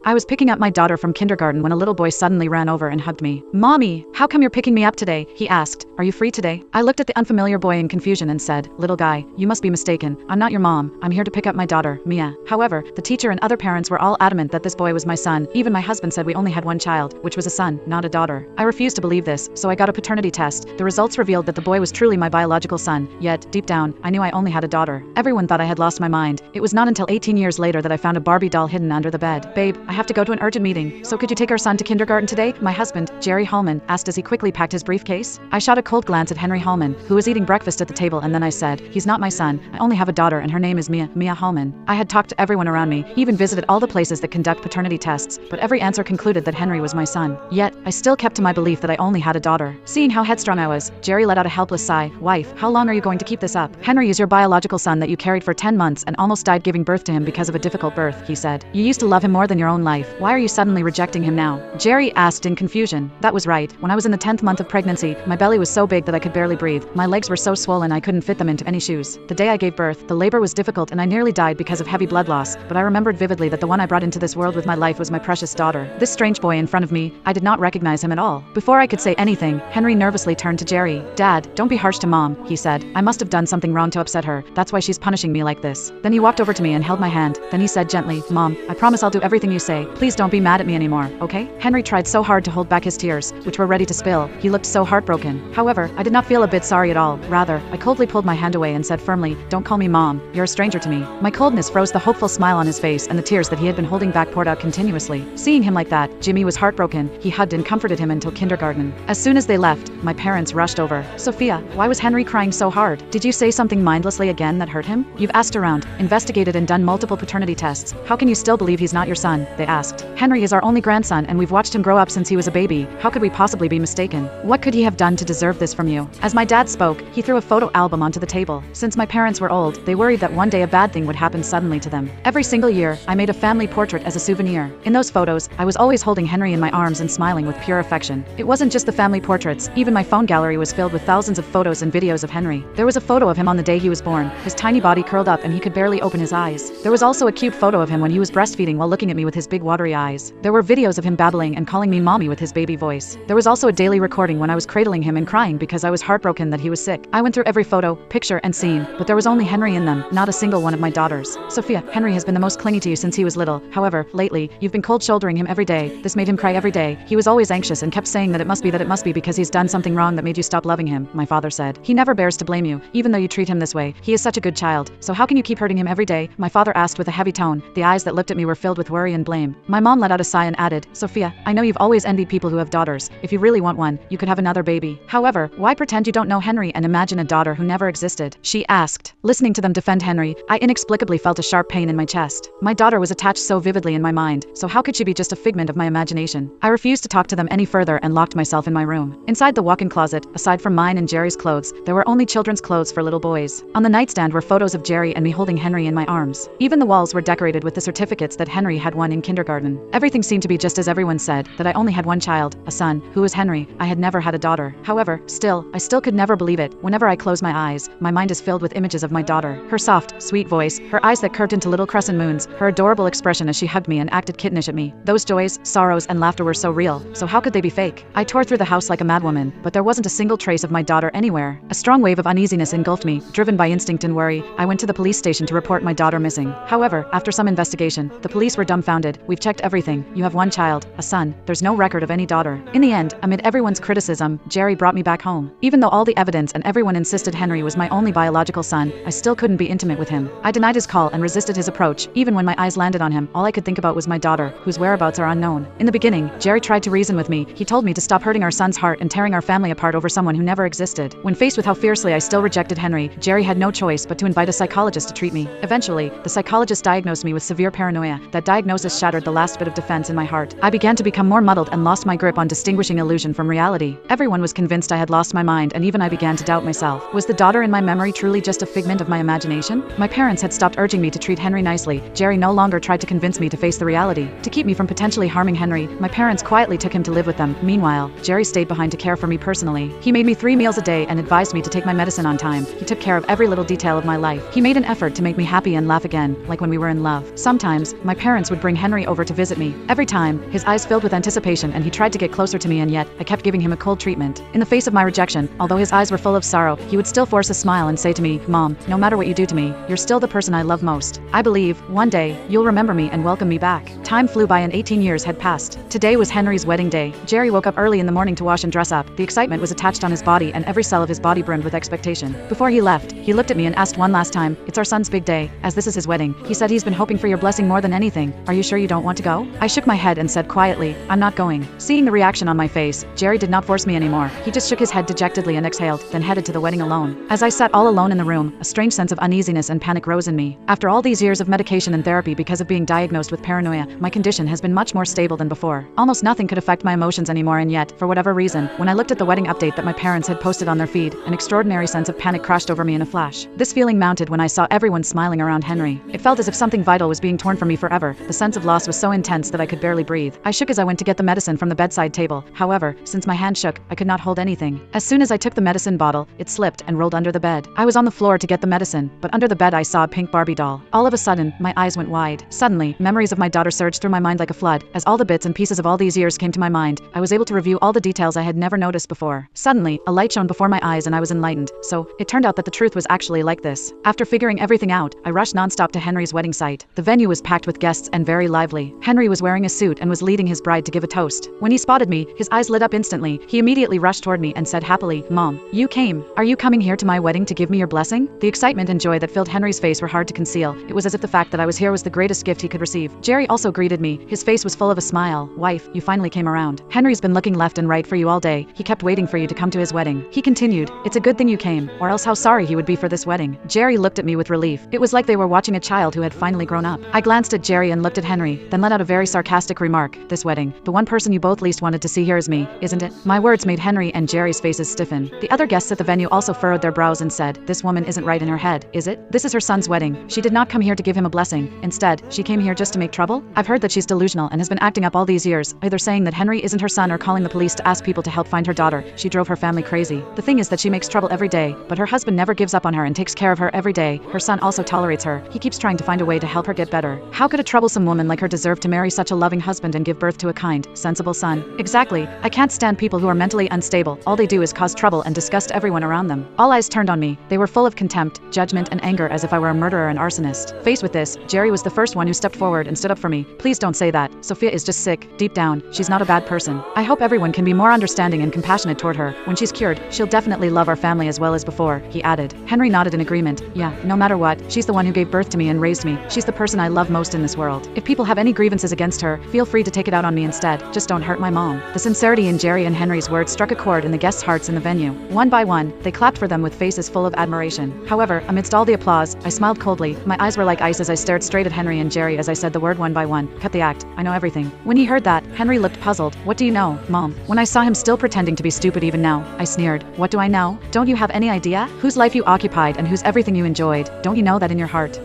I was picking up my daughter from kindergarten when a little boy suddenly ran over and hugged me. "Mommy, how come you're picking me up today?" he asked. "Are you free today?" I looked at the unfamiliar boy in confusion and said, "Little guy, you must be mistaken. I'm not your mom. I'm here to pick up my daughter, Mia." However, the teacher and other parents were all adamant that this boy was my son. Even my husband said we only had one child, which was a son, not a daughter. I refused to believe this, so I got a paternity test. The results revealed that the boy was truly my biological son, yet, deep down, I knew I only had a daughter. Everyone thought I had lost my mind. It was not until 18 years later that I found a Barbie doll hidden under the bed. "Babe, I have to go to an urgent meeting, so could you take our son to kindergarten today?" my husband, Jerry Hallman, asked as he quickly packed his briefcase. I shot a cold glance at Henry Hallman, who was eating breakfast at the table, and then I said, "He's not my son. I only have a daughter and her name is Mia Hallman." I had talked to everyone around me, even visited all the places that conduct paternity tests, but every answer concluded that Henry was my son. Yet, I still kept to my belief that I only had a daughter. Seeing how headstrong I was, Jerry let out a helpless sigh. "Wife, how long are you going to keep this up? Henry is your biological son that you carried for 10 months and almost died giving birth to him because of a difficult birth," he said. "You used to love him more than your own life. Why are you suddenly rejecting him now?" Jerry asked in confusion. That was right. When I was in the 10th month of pregnancy, my belly was so big that I could barely breathe. My legs were so swollen I couldn't fit them into any shoes. The day I gave birth, the labor was difficult and I nearly died because of heavy blood loss, but I remembered vividly that the one I brought into this world with my life was my precious daughter. This strange boy in front of me, I did not recognize him at all. Before I could say anything, Henry nervously turned to Jerry. "Dad, don't be harsh to Mom," he said. "I must have done something wrong to upset her. That's why she's punishing me like this." Then he walked over to me and held my hand. Then he said gently, "Mom, I promise I'll do everything you say. Please don't be mad at me anymore, okay?" Henry tried so hard to hold back his tears, which were ready to spill. He looked so heartbroken. However, I did not feel a bit sorry at all. Rather, I coldly pulled my hand away and said firmly, "Don't call me Mom. You're a stranger to me." My coldness froze the hopeful smile on his face, and the tears that he had been holding back poured out continuously. Seeing him like that, Jimmy was heartbroken. He hugged and comforted him until kindergarten. As soon as they left, my parents rushed over. "Sophia, why was Henry crying so hard? Did you say something mindlessly again that hurt him? You've asked around, investigated and done multiple paternity tests. How can you still believe he's not your son?" they asked. "Henry is our only grandson and we've watched him grow up since he was a baby. How could we possibly be mistaken? What could he have done to deserve this from you?" As my dad spoke, he threw a photo album onto the table. Since my parents were old, they worried that one day a bad thing would happen suddenly to them. Every single year, I made a family portrait as a souvenir. In those photos, I was always holding Henry in my arms and smiling with pure affection. It wasn't just the family portraits, even my phone gallery was filled with thousands of photos and videos of Henry. There was a photo of him on the day he was born, his tiny body curled up and he could barely open his eyes. There was also a cute photo of him when he was breastfeeding while looking at me with his big watery eyes. There were videos of him babbling and calling me mommy with his baby voice. There was also a daily recording when I was cradling him and crying because I was heartbroken that he was sick. I went through every photo, picture and scene, but there was only Henry in them, not a single one of my daughters. "Sophia, Henry has been the most clingy to you since he was little. However, lately, you've been cold shouldering him every day. This made him cry every day. He was always anxious and kept saying that it must be because he's done something wrong that made you stop loving him," my father said. "He never bears to blame you, even though you treat him this way. He is such a good child. So how can you keep hurting him every day?" my father asked with a heavy tone. The eyes that looked at me were filled with worry and blame. My mom let out a sigh and added, "Sophia, I know you've always envied people who have daughters. If you really want one, you could have another baby. However, why pretend you don't know Henry and imagine a daughter who never existed?" she asked. Listening to them defend Henry, I inexplicably felt a sharp pain in my chest. My daughter was attached so vividly in my mind, so how could she be just a figment of my imagination? I refused to talk to them any further and locked myself in my room. Inside the walk-in closet, aside from mine and Jerry's clothes, there were only children's clothes for little boys. On the nightstand were photos of Jerry and me holding Henry in my arms. Even the walls were decorated with the certificates that Henry had won in kindergarten. Everything seemed to be just as everyone said, that I only had one child, a son, who was Henry. I had never had a daughter. However, I still could never believe it. Whenever I close my eyes, my mind is filled with images of my daughter. Her soft, sweet voice, her eyes that curved into little crescent moons, her adorable expression as she hugged me and acted kittenish at me. Those joys, sorrows, and laughter were so real, so how could they be fake? I tore through the house like a madwoman, but there wasn't a single trace of my daughter anywhere. A strong wave of uneasiness engulfed me. Driven by instinct and worry, I went to the police station to report my daughter missing. However, after some investigation, the police were dumbfounded. "We've checked everything. You have one child, a son. There's no record of any daughter." In the end, amid everyone's criticism, Jerry brought me back home. Even though all the evidence and everyone insisted Henry was my only biological son, I still couldn't be intimate with him. I denied his call and resisted his approach. Even when my eyes landed on him, all I could think about was my daughter, whose whereabouts are unknown. In the beginning, Jerry tried to reason with me. He told me to stop hurting our son's heart and tearing our family apart over someone who never existed. When faced with how fiercely I still rejected Henry, Jerry had no choice but to invite a psychologist to treat me. Eventually, the psychologist diagnosed me with severe paranoia. That diagnosis shattered the last bit of defense in my heart. I began to become more muddled and lost my grip on distinguishing illusion from reality. Everyone was convinced I had lost my mind, and even I began to doubt myself. Was the daughter in my memory truly just a figment of my imagination? My parents had stopped urging me to treat Henry nicely. Jerry no longer tried to convince me to face the reality. To keep me from potentially harming Henry, my parents quietly took him to live with them. Meanwhile, Jerry stayed behind to care for me personally. He made me 3 meals a day and advised me to take my medicine on time. He took care of every little detail of my life. He made an effort to make me happy and laugh again, like when we were in love. Sometimes, my parents would bring Henry Henry over to visit me. Every time, his eyes filled with anticipation and he tried to get closer to me, and yet, I kept giving him a cold treatment. In the face of my rejection, although his eyes were full of sorrow, he would still force a smile and say to me, "Mom, no matter what you do to me, you're still the person I love most. I believe, one day, you'll remember me and welcome me back." Time flew by and 18 years had passed. Today was Henry's wedding day. Jerry woke up early in the morning to wash and dress up. The excitement was attached on his body and every cell of his body brimmed with expectation. Before he left, he looked at me and asked one last time, "It's our son's big day, as this is his wedding. He said he's been hoping for your blessing more than anything. Are you sure you don't want to go?" I shook my head and said quietly, "I'm not going." Seeing the reaction on my face, Jerry did not force me anymore. He just shook his head dejectedly and exhaled, then headed to the wedding alone. As I sat all alone in the room, a strange sense of uneasiness and panic rose in me. After all these years of medication and therapy because of being diagnosed with paranoia, my condition has been much more stable than before. Almost nothing could affect my emotions anymore, and yet, for whatever reason, when I looked at the wedding update that my parents had posted on their feed, an extraordinary sense of panic crashed over me in a flash. This feeling mounted when I saw everyone smiling around Henry. It felt as if something vital was being torn from me forever. The sense of loss was so intense that I could barely breathe. I shook as I went to get the medicine from the bedside table. However, since my hand shook, I could not hold anything. As soon as I took the medicine bottle, it slipped and rolled under the bed. I was on the floor to get the medicine, but under the bed I saw a pink Barbie doll. All of a sudden, my eyes went wide. Suddenly, memories of my daughter surged through my mind like a flood. As all the bits and pieces of all these years came to my mind, I was able to review all the details I had never noticed before. Suddenly, a light shone before my eyes and I was enlightened. So, it turned out that the truth was actually like this. After figuring everything out, I rushed nonstop to Henry's wedding site. The venue was packed with guests and very lively. Henry was wearing a suit and was leading his bride to give a toast. When he spotted me, his eyes lit up instantly. He immediately rushed toward me and said happily, "Mom, you came. Are you coming here to my wedding to give me your blessing?" The excitement and joy that filled Henry's face were hard to conceal. It was as if the fact that I was here was the greatest gift he could receive. Jerry also greeted me. His face was full of a smile. "Wife, you finally came around. Henry's been looking left and right for you all day. He kept waiting for you to come to his wedding." He continued, "It's a good thing you came, or else how sorry he would be for this wedding." Jerry looked at me with relief. It was like they were watching a child who had finally grown up. I glanced at Jerry and looked at Henry, then let out a very sarcastic remark. "This wedding, the one person you both least wanted to see here is me, isn't it?" My words made Henry and Jerry's faces stiffen. The other guests at the venue also furrowed their brows and said, "This woman isn't right in her head, is it? This is her son's wedding. She did not come here to give him a blessing. Instead, she came here just to make trouble? I've heard that she's delusional and has been acting up all these years, either saying that Henry isn't her son or calling the police to ask people to help find her daughter. She drove her family crazy. The thing is that she makes trouble every day, but her husband never gives up on her and takes care of her every day. Her son also tolerates her. He keeps trying to find a way to help her get better. How could a troublesome woman like her deserve to marry such a loving husband and give birth to a kind, sensible son?" Exactly. I can't stand people who are mentally unstable. All they do is cause trouble and disgust everyone around them. All eyes turned on me. They were full of contempt, judgment, and anger as if I were a murderer and arsonist. Faced with this, Jerry was the first one who stepped forward and stood up for me. "Please don't say that. Sophia is just sick. Deep down, she's not a bad person. I hope everyone can be more understanding and compassionate toward her. When she's cured, she'll definitely love our family as well as before," he added. Henry nodded in agreement. "Yeah, no matter what, she's the one who gave birth to me and raised me. She's the person I love most in this world. If people have any grievances against her, feel free to take it out on me instead. Just don't hurt my mom." The sincerity in Jerry and Henry's words struck a chord in the guests' hearts in the venue. One by one, they clapped for them with faces full of admiration. However, amidst all the applause, I smiled coldly. My eyes were like ice as I stared straight at Henry and Jerry as I said the word one by one. "Cut the act. I know everything." When he heard that, Henry looked puzzled. "What do you know, Mom?" When I saw him still pretending to be stupid even now, I sneered. "What do I know? Don't you have any idea? Whose life you occupied and whose everything you enjoyed? Don't you know that in your heart?